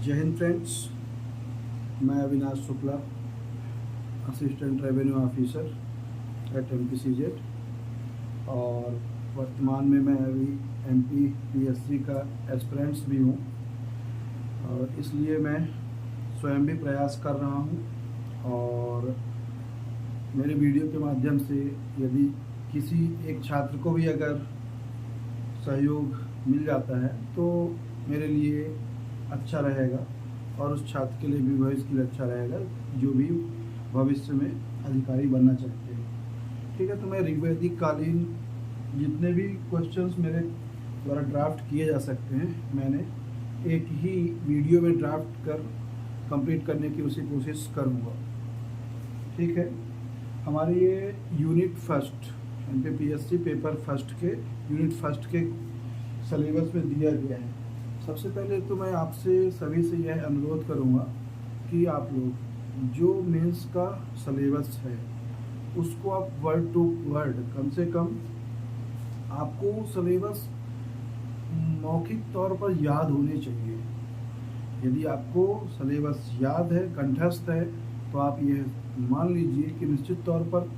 जय हिंद फ्रेंड्स, मैं Avinash Shukla, assistant revenue officer eight MPCZ और वर्तमान में मैं अभी MPPSC का एस्पिरेंट्स भी हूँ और इसलिए मैं स्वयं भी प्रयास कर रहा हूँ। और मेरे वीडियो के माध्यम से यदि किसी एक छात्र को भी अगर सहयोग मिल जाता है तो मेरे लिए अच्छा रहेगा और उस छात्र के लिए भी भविष्य के लिए अच्छा रहेगा जो भी भविष्य में अधिकारी बनना चाहते हैं। ठीक है, तो मैं ऋग्वैदिक कालीन जितने भी क्वेश्चंस मेरे द्वारा ड्राफ्ट किए जा सकते हैं मैंने एक ही वीडियो में ड्राफ्ट कर कंप्लीट करने की उसी कोशिश करूँगा। ठीक है, हमारे ये unit first MPPSC paper first के यूनिट फर्स्ट के सिलेबस में दिया गया है। सबसे पहले तो मैं आपसे सभी से यह अनुरोध करूंगा कि आप लोग जो मेंस का सिलेबस है उसको आप वर्ड टू वर्ड कम से कम आपको सिलेबस मौखिक तौर पर याद होने चाहिए। यदि आपको सिलेबस याद है, कंठस्थ है, तो आप ये मान लीजिए कि निश्चित तौर पर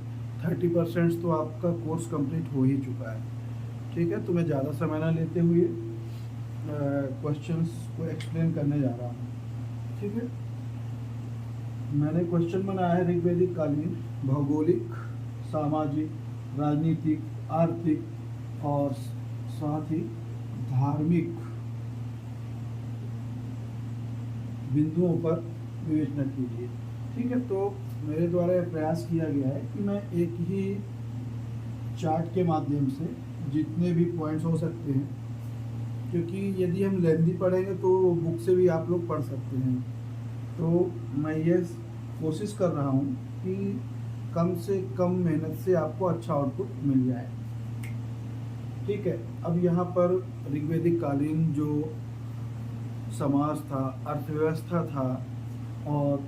30% तो आपका कोर्स कंप्लीट हो ही चुका है। ठीक है, तो मैं ज़्यादा समय ना लेते हुए क्वेश्चंस को एक्सप्लेन करने जा रहा हूँ। ठीक है, मैंने क्वेश्चन बनाया है ऋग्वैदिक कालीन भौगोलिक, सामाजिक, राजनीतिक, आर्थिक और साथ ही धार्मिक बिंदुओं पर विवेचना कीजिए। ठीक है, तो मेरे द्वारा यह प्रयास किया गया है कि मैं एक ही चार्ट के माध्यम से जितने भी पॉइंट्स हो सकते हैं, क्योंकि यदि हम लेंथी पढ़ेंगे तो बुक से भी आप लोग पढ़ सकते हैं, तो मैं ये कोशिश कर रहा हूँ कि कम से कम मेहनत से आपको अच्छा आउटपुट मिल जाए। ठीक है, अब यहाँ पर ऋग्वैदिक कालीन जो समाज था, अर्थव्यवस्था था और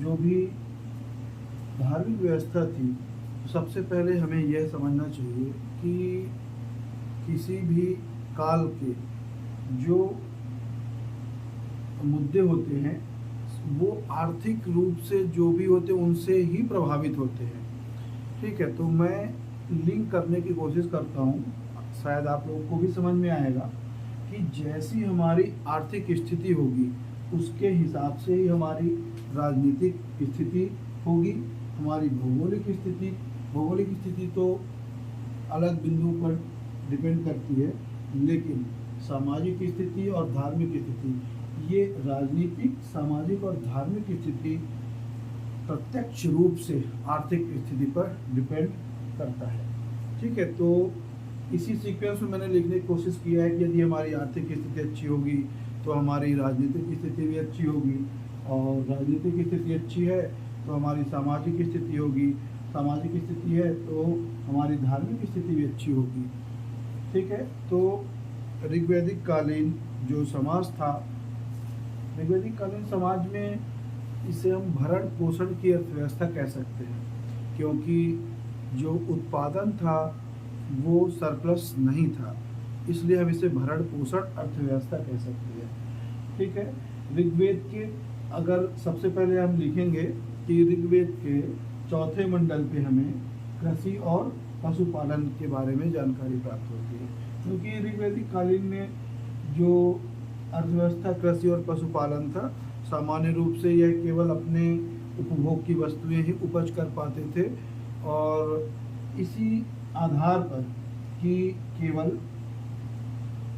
जो भी धार्मिक व्यवस्था थी, तो सबसे पहले हमें यह समझना चाहिए कि किसी भी काल के जो मुद्दे होते हैं वो आर्थिक रूप से जो भी होते हैं उनसे ही प्रभावित होते हैं। ठीक है, तो मैं लिंक करने की कोशिश करता हूँ, शायद आप लोगों को भी समझ में आएगा कि जैसी हमारी आर्थिक स्थिति होगी उसके हिसाब से ही हमारी राजनीतिक स्थिति होगी, हमारी भौगोलिक स्थिति तो अलग बिंदु पर डिपेंड करती है, लेकिन सामाजिक स्थिति और धार्मिक स्थिति, ये राजनीतिक, सामाजिक और धार्मिक स्थिति प्रत्यक्ष रूप से आर्थिक स्थिति पर डिपेंड करता है। ठीक है, तो इसी सीक्वेंस में मैंने लिखने की कोशिश किया है कि यदि हमारी आर्थिक स्थिति अच्छी होगी तो हमारी राजनीतिक स्थिति भी अच्छी होगी, और राजनीतिक स्थिति अच्छी है तो हमारी सामाजिक स्थिति होगी, सामाजिक स्थिति है तो हमारी धार्मिक स्थिति भी अच्छी होगी। ठीक है, तो ऋग्वैदिक कालीन जो समाज था, ऋग्वैदिक कालीन समाज में इसे हम भरण पोषण की अर्थव्यवस्था कह सकते हैं, क्योंकि जो उत्पादन था वो सरप्लस नहीं था, इसलिए हम इसे भरण पोषण अर्थव्यवस्था कह सकते हैं। ठीक है, ऋग्वेद के अगर सबसे पहले हम लिखेंगे कि ऋग्वेद के चौथे मंडल पे हमें कृषि और पशुपालन के बारे में जानकारी प्राप्त होती है, क्योंकि ऋग्वैदिक कालीन में जो अर्थव्यवस्था कृषि और पशुपालन था, सामान्य रूप से यह केवल अपने उपभोग की वस्तुएं ही उपज कर पाते थे और इसी आधार पर कि केवल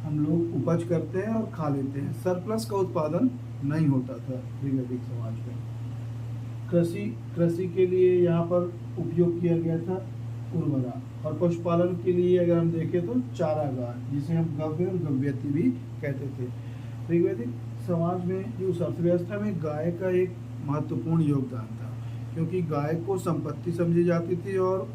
हम लोग उपज करते हैं और खा लेते हैं, सरप्लस का उत्पादन नहीं होता था ऋग्वैदिक समाज में। कृषि के लिए यहाँ पर उपयोग किया गया था उर्वरा, और पशुपालन के लिए अगर हम देखें तो चारागाह, जिसे हम गव्य और गव्यति भी कहते थे। ऋग्वैदिक समाज में उस अर्थव्यवस्था में गाय का एक महत्वपूर्ण योगदान था, क्योंकि गाय को संपत्ति समझी जाती थी और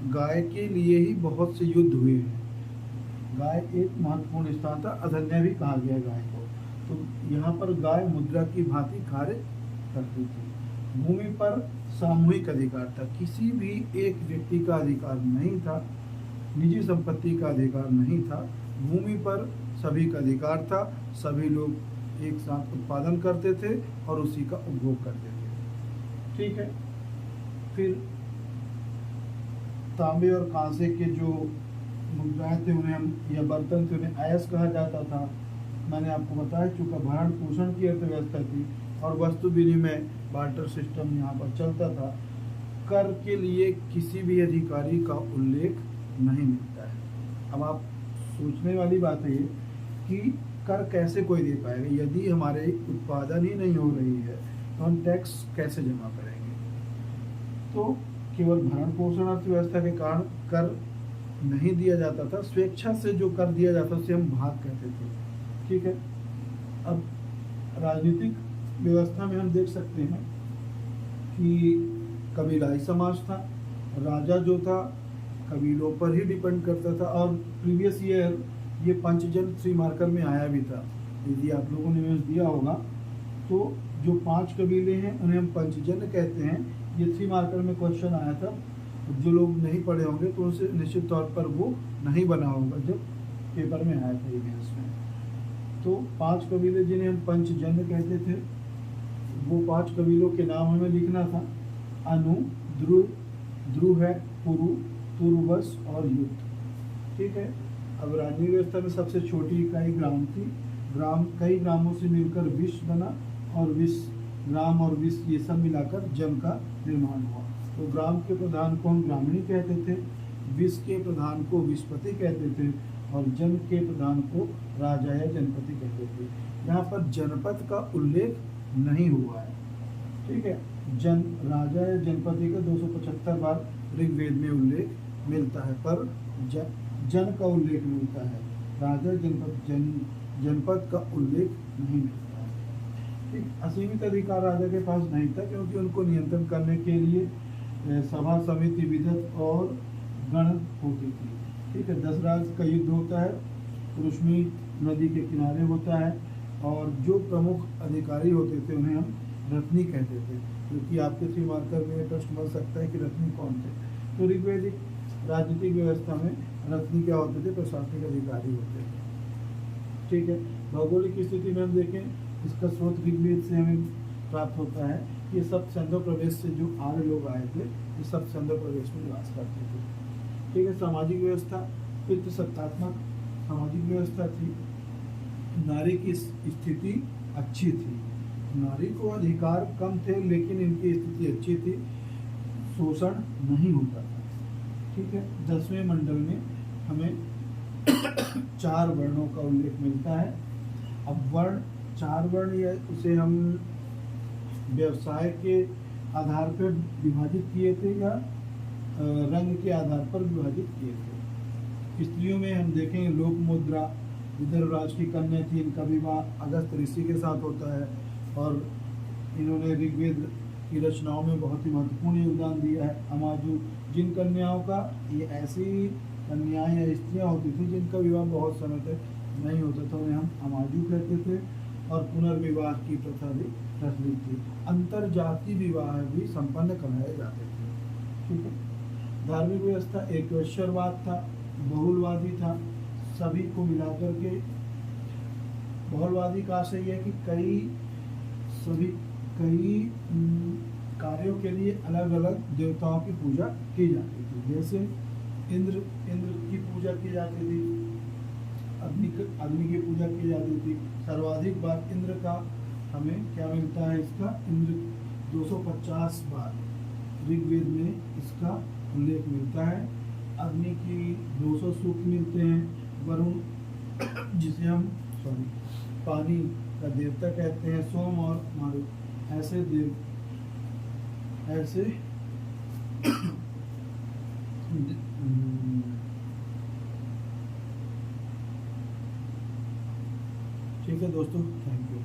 गाय के लिए ही बहुत से युद्ध हुए हैं। गाय एक महत्वपूर्ण स्थान था, अधन्या भी कहा गया गाय को। तो यहाँ पर गाय मुद्रा की भांति कार्य करती थी। भूमि पर सामूहिक अधिकार था, किसी भी एक व्यक्ति का अधिकार नहीं था, निजी संपत्ति का अधिकार नहीं था, भूमि पर सभी का अधिकार था, सभी लोग एक साथ उत्पादन करते थे और उसी का उपभोग करते थे। ठीक है। फिर तांबे और कांसे के जो मुद्राएं थे उन्हें हम या बर्तन थे उन्हें अयस्क कहा जाता था। मैंने आपको बताया चूँकि भरण पोषण की अर्थव्यवस्था थी और वस्तु विनिमय बार्टर सिस्टम यहाँ पर चलता था। कर के लिए किसी भी अधिकारी का उल्लेख नहीं मिलता है। अब आप सोचने वाली बात है ये कि कर कैसे कोई दे पाएगा, यदि हमारे उत्पादन ही नहीं हो रही है तो हम टैक्स कैसे जमा करेंगे। तो केवल भरण पोषण अर्थव्यवस्था के कारण कर नहीं दिया जाता था, स्वेच्छा से जो कर दिया जाता उसे हम भाग कहते थे। ठीक है। अब राजनीतिक व्यवस्था में हम देख सकते हैं कि कबीलाई समाज था, राजा जो था कबीलों पर ही डिपेंड करता था। और प्रीवियस ईयर ये पंचजन 3 मार्कर में आया भी था, यदि आप लोगों ने न्यूज़ दिया होगा तो जो 5 कबीले हैं उन्हें हम पंचजन कहते हैं। ये 3 मार्कर में क्वेश्चन आया था, जो लोग नहीं पढ़े होंगे तो उनसे निश्चित तौर पर वो नहीं बना होगा जब पेपर में आया था ईवीएस में। तो 5 कबीले जिन्हें हम पंचजन कहते थे, वो 5 कबीलों के नाम हमें लिखना था। अनु, ध्रुव, ध्रुव है, पुरु, तुर्वस और युद्ध। ठीक है। अब राजनीतिक व्यवस्था में सबसे छोटी इकाई ग्राम थी। ग्राम कई ग्रामों से मिलकर विश्व बना और विश्व ग्राम और विश्व ये सब मिलाकर जन का निर्माण हुआ। तो ग्राम के प्रधान को हम ग्रामीणी कहते थे, विश्व के प्रधान को विश्वपति कहते थे और जन के प्रधान को राजा या जनपति कहते थे। यहाँ पर जनपद का उल्लेख नहीं हुआ है। ठीक है। जन राजा या जनपति का 275 बार ऋग्वेद में उल्लेख मिलता है, पर जन का उल्लेख मिलता है, राजा जनपद का उल्लेख नहीं मिलता है। ठीक। असीमित अधिकार राजा के पास नहीं था, क्योंकि उनको नियंत्रण करने के लिए सभा, समिति, विधत और गण होती थी। ठीक है। 10 राज का युद्ध होता है, रुश्मी नदी के किनारे होता है और जो प्रमुख अधिकारी होते थे उन्हें हम रत्नी कहते थे, क्योंकि आपके 3 मार्कर में प्रश्न बन सकता है कि रत्नी कौन थे। तो ऋग्वैदिक राजनीतिक व्यवस्था में रत्नी क्या होते थे, प्रशासनिक अधिकारी होते थे। ठीक है। भौगोलिक स्थिति में हम देखें, इसका स्रोत ऋग्वेद से हमें प्राप्त होता है। ये सब सिंधु प्रदेश से जो आर्य लोग आए थे, ये सब सिंधु प्रदेश में निवास करते थे। ठीक है। सामाजिक व्यवस्था पितृसत्तात्मक सामाजिक व्यवस्था थी। नारी की स्थिति अच्छी थी, नारी को अधिकार कम थे लेकिन इनकी स्थिति अच्छी थी, शोषण नहीं होता था। ठीक है। 10वें मंडल में हमें 4 वर्णों का उल्लेख मिलता है। अब वर्ण 4 वर्ण या उसे हम व्यवसाय के आधार पर विभाजित किए थे या रंग के आधार पर विभाजित किए थे। स्त्रियों में हम देखें लोक मुद्रा विदर्भ राज की कन्या थी, इनका विवाह अगस्त ऋषि के साथ होता है और इन्होंने ऋग्वेद की रचनाओं में बहुत ही महत्वपूर्ण योगदान दिया है। अमाजु, जिन कन्याओं का ये ऐसी कन्याएं या स्त्रियाँ होती थी जिनका विवाह बहुत समय तक नहीं होता था, उन्हें हम अमाजु कहते थे और पुनर्विवाह की प्रथा भी प्रचलित थी। अंतर जाति विवाह भी संपन्न कराए जाते थे। ठीक है। धार्मिक व्यवस्था एकेश्वरवाद था, बहुलवादी था, सभी को मिलाकर के। बहुलवादी का आशय है कि कई कार्यों के लिए अलग अलग देवताओं की पूजा की जाती थी। जैसे इंद्र की पूजा की जाती थी, अग्नि की पूजा की जाती थी। सर्वाधिक बार इंद्र का हमें क्या मिलता है, इसका इंद्र 250 बार ऋग्वेद में इसका उल्लेख मिलता है। अग्नि की 200 सूक्त मिलते हैं। वरुण जिसे हम पानी का देवता कहते हैं, सोम और मारु ऐसे ठीक है दोस्तों, थैंक यू।